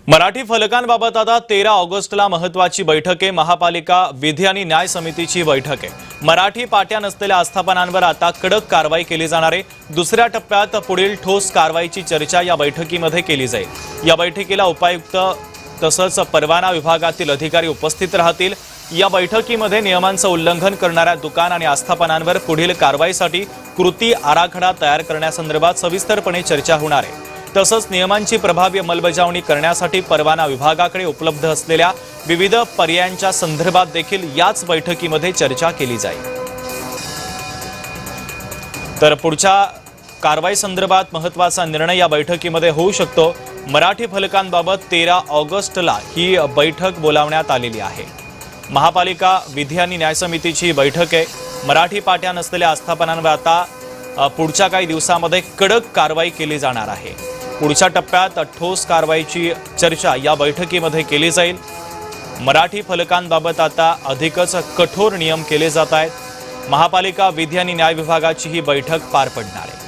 मराठी फलकांबाबत आता 13 ऑगस्टला महत्त्वाची बैठक आहे। महापालिका विधी आणि न्याय समितीची बैठक आहे। मराठी पाट्या नसलेल्या आस्थापनांवर आता कडक कारवाई केली जाणार आहे। दुसऱ्या टप्प्यात पुढील ठोस कारवाईची चर्चा या बैठकीमध्ये केली जाईल। या बैठकीला उपायुक्त तसंच परवाना विभागातील अधिकारी उपस्थित राहतील। या बैठकीमध्ये नियमांचं उल्लंघन करणाऱ्या दुकान आणि आस्थापनांवर पुढील कारवाईसाठी कृती आराखडा तयार करण्यासंदर्भात सविस्तरपणे चर्चा होणार आहे। तसंच नियमांची प्रभावी अंमलबजावणी करण्यासाठी परवाना विभागाकडे उपलब्ध असलेल्या विविध पर्यायांच्या संदर्भात देखील याच बैठकीमध्ये चर्चा केली जाईल। तर पुढच्या कारवाई संदर्भात महत्त्वाचा निर्णय या बैठकीमध्ये होऊ शकतो। मराठी फलकांबाबत 13 ऑगस्टला ही बैठक बोलावण्यात आलेली आहे। महापालिका विधी आणि न्याय समितीची बैठक आहे। मराठी पाट्या नसलेल्या आस्थापनांवर आता पुढच्या काही दिवसांमध्ये कडक कारवाई केली जाणार आहे। पुढच्या टप्प्यात ठोस कारवाईची चर्चा या बैठकीमध्ये केली जाईल। मराठी फलकांबाबत आता अधिकच कठोर नियम केले जात आहेत। महापालिका विधी आणि न्याय विभागाची ही बैठक पार पडणार आहे।